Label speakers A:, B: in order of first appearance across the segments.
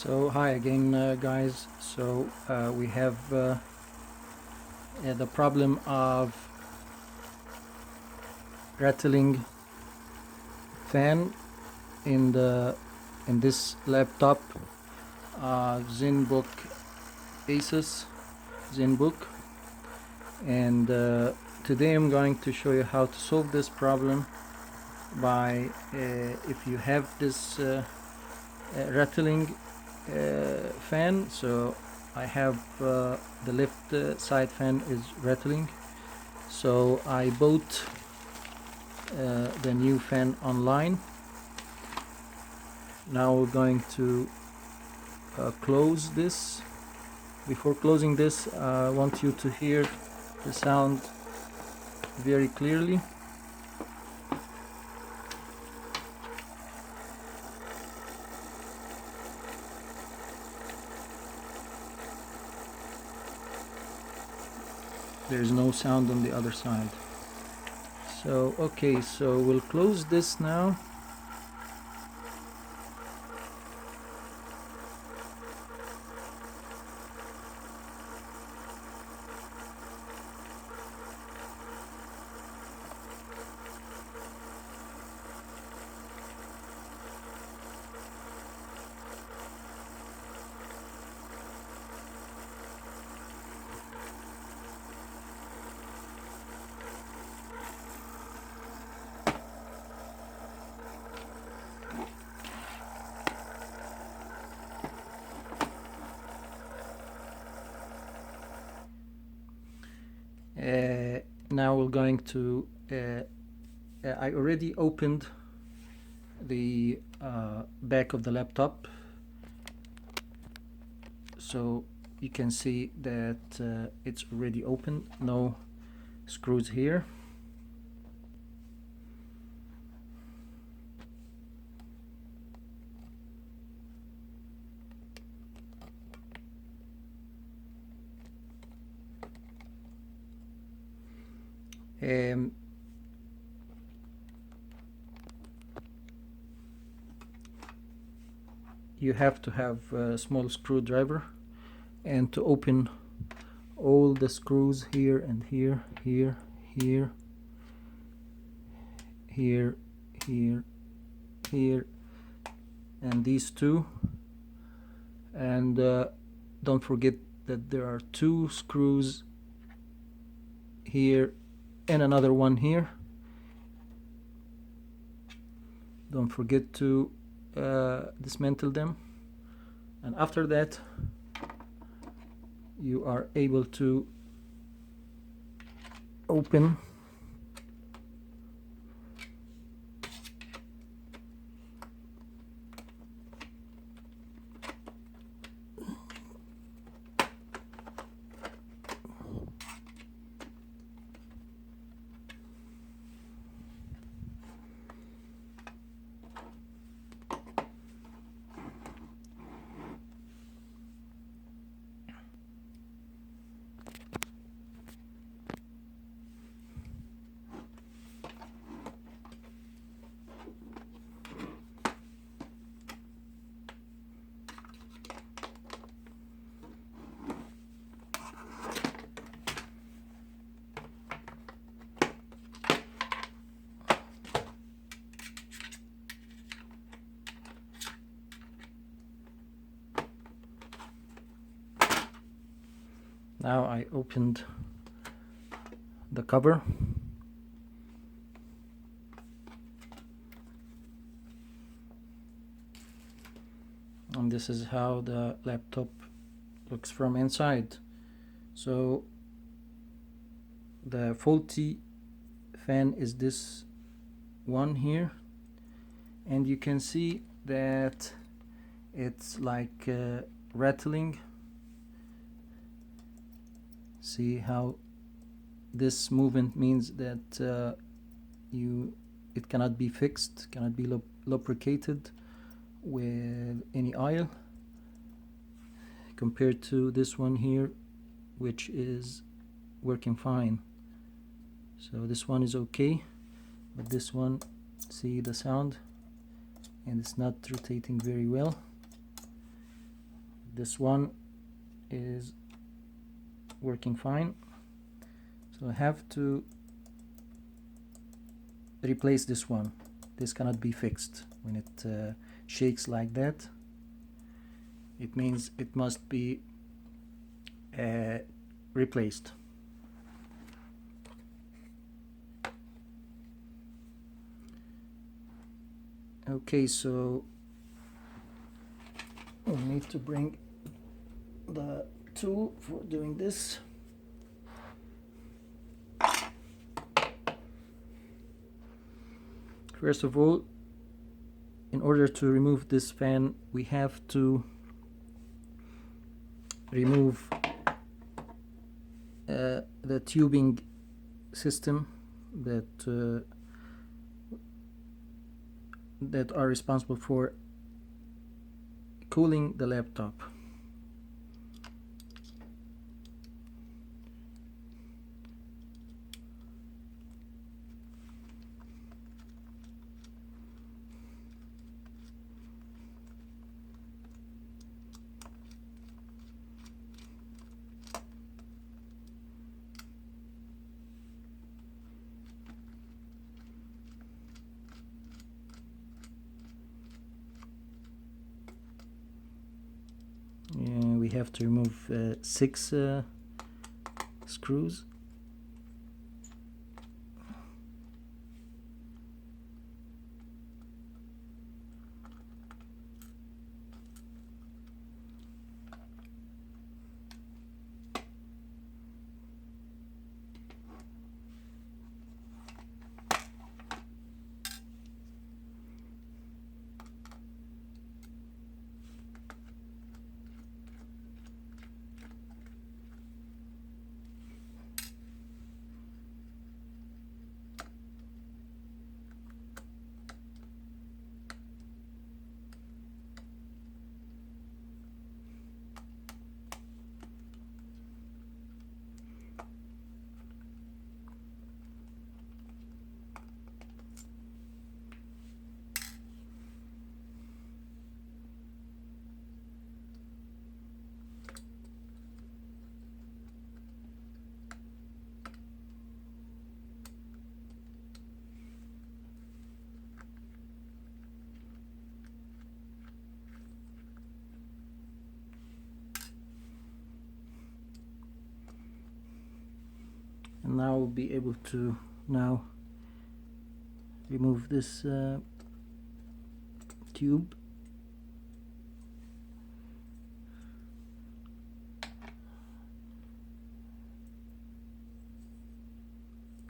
A: So hi again, guys. So we have the problem of rattling fan in this laptop, Zenbook, Asus Zenbook, and today I'm going to show you how to solve this problem by if you have this rattling fan. So I have the left side fan is rattling, so I bought the new fan online. Now we're going to close this. Before closing this, I want you to hear the sound very clearly. There's no sound on the other side. So okay, so we'll close this now. Now we're going to I already opened the back of the laptop, so you can see that it's already open, no screws here. You have to have a small screwdriver, and to open all the screws here and here, here, here, here, here, here, and these two. And don't forget that there are two screws here and another one here. Don't forget to dismantle them, and after that you are able to open Now I opened the cover, and this is how the laptop looks from inside. So the faulty fan is this one here, and you can see that it's like rattling. See how this movement means that it cannot be fixed, cannot be lubricated with any oil, compared to this one here, which is working fine. So this one is okay, but this one, see the sound, and it's not rotating very well. This one is working fine, so I have to replace this one. This cannot be fixed. When it shakes like that, it means it must be replaced. Okay, so we need to bring the tool for doing this. First of all, in order to remove this fan, we have to remove the tubing system that are responsible for cooling the laptop. We have to remove 6 screws. And now we'll be able to now remove this tube.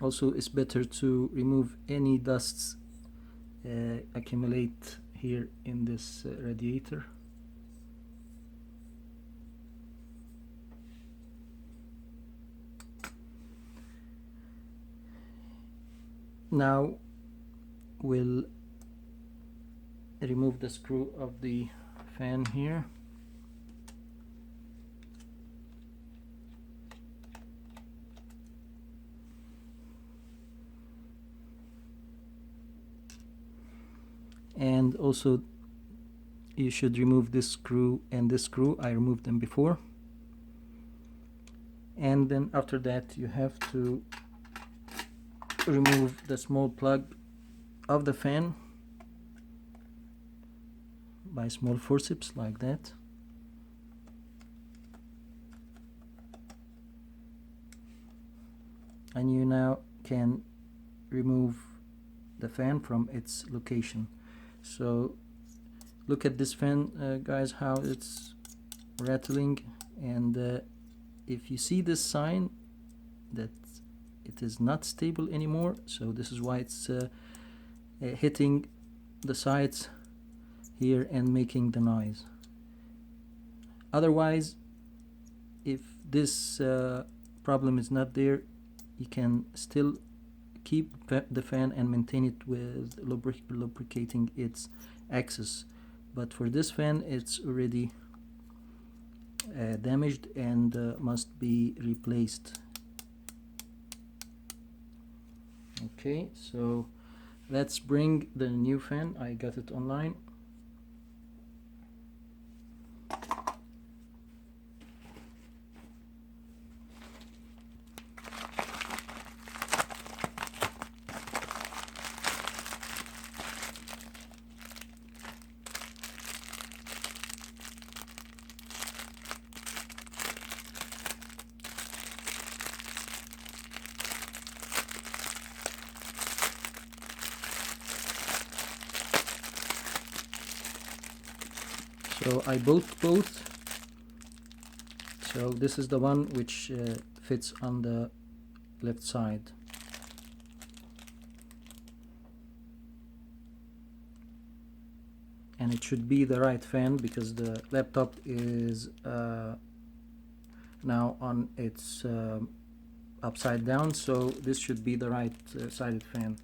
A: Also, it's better to remove any dusts accumulate here in this radiator. Now we'll remove the screw of the fan here. And also you should remove this screw and this screw. I removed them before. And then after that you have to remove the small plug of the fan by small forceps like that. And you now can remove the fan from its location. So look at this fan, guys, how it's rattling, and if you see this sign that it is not stable anymore, so this is why it's hitting the sides here and making the noise. Otherwise, if this problem is not there, you can still keep the fan and maintain it with lubricating its axis. But for this fan, it's already damaged and must be replaced. Okay, so let's bring the new fan. I got it online. So I bought both. So this is the one which fits on the left side. And it should be the right fan because the laptop is now on its upside down, so this should be the right sided fan.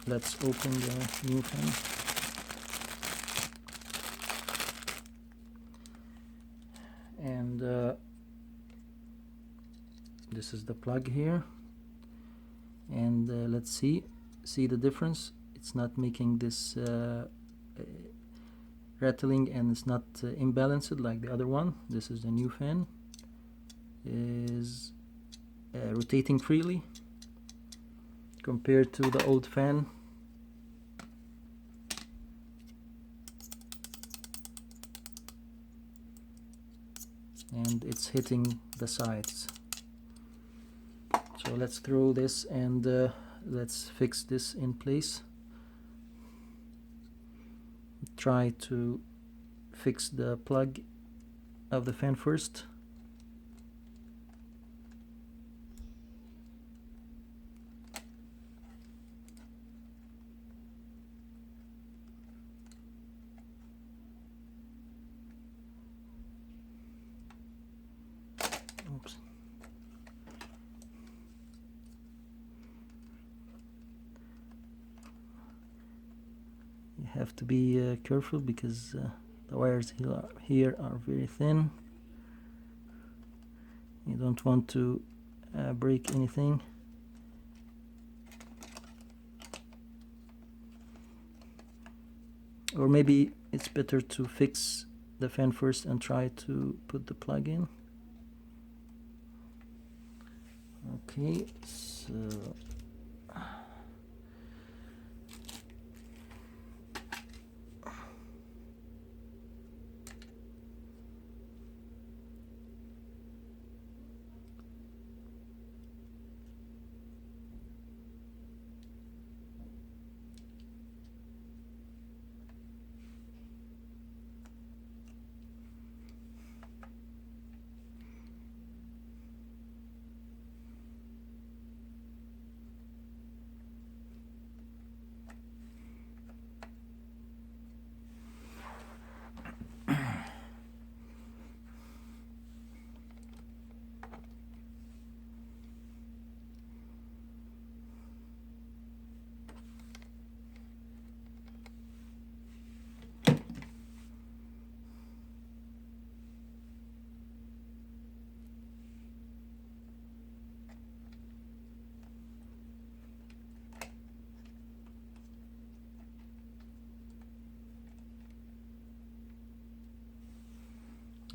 A: Let's open the new fan. And this is the plug here, and let's see the difference. It's not making this rattling, and it's not imbalanced like the other one. This is the new fan, is rotating freely compared to the old fan. And it's hitting the sides. So let's throw this and let's fix this in place. Try to fix the plug of the fan first. Oops. You have to be careful because the wires here are very thin. You don't want to break anything. Or maybe it's better to fix the fan first and try to put the plug in. Okay, so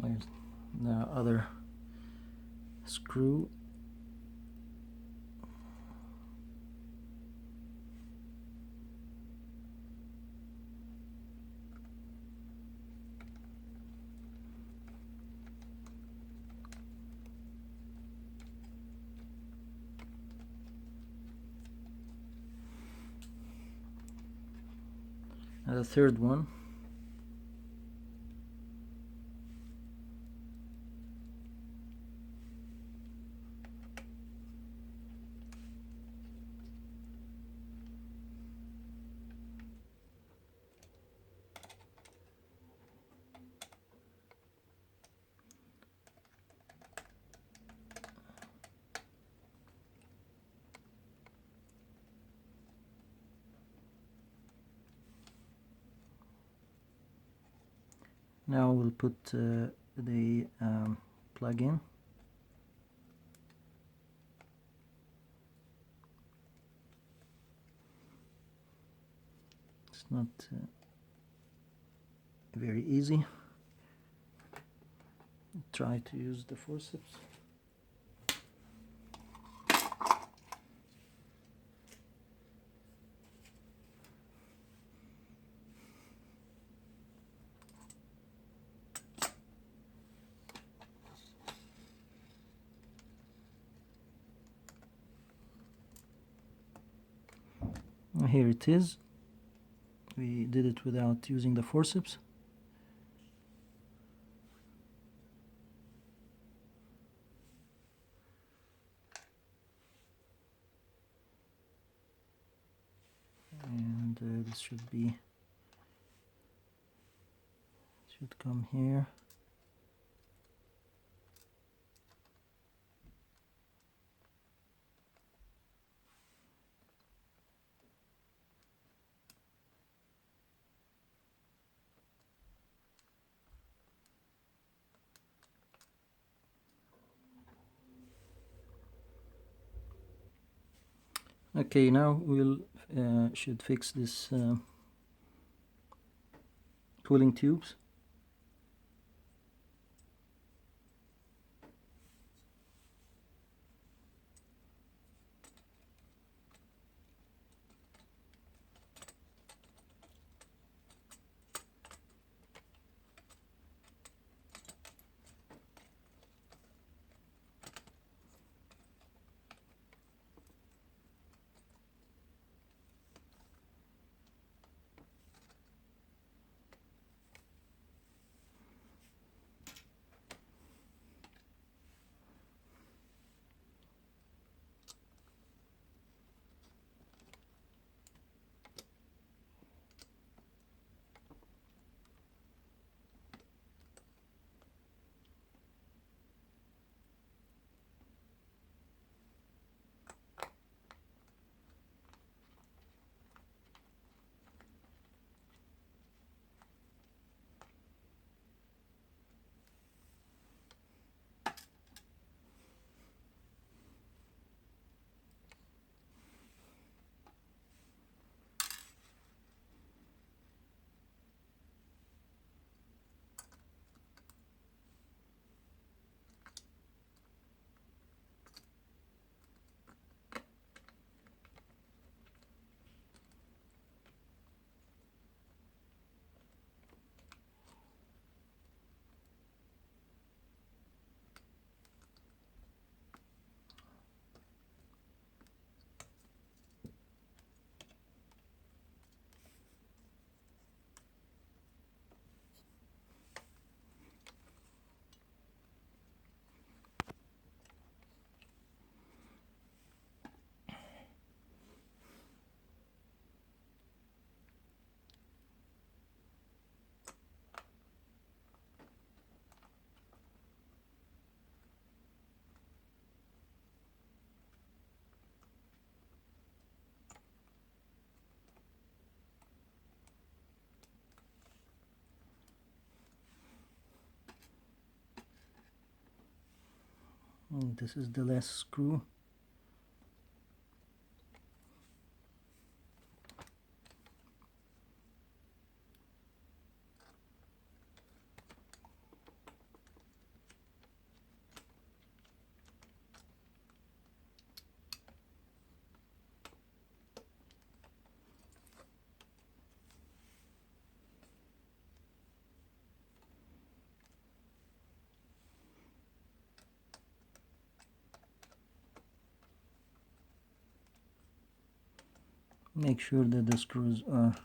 A: there's the other screw. And the third one. Now we'll put the plug in. It's not very easy. Try to use the forceps. here it is. We did it without using the forceps. And this should come here. Okay, now we'll should fix this cooling tubes. And this is the last screw. Make sure that the screws are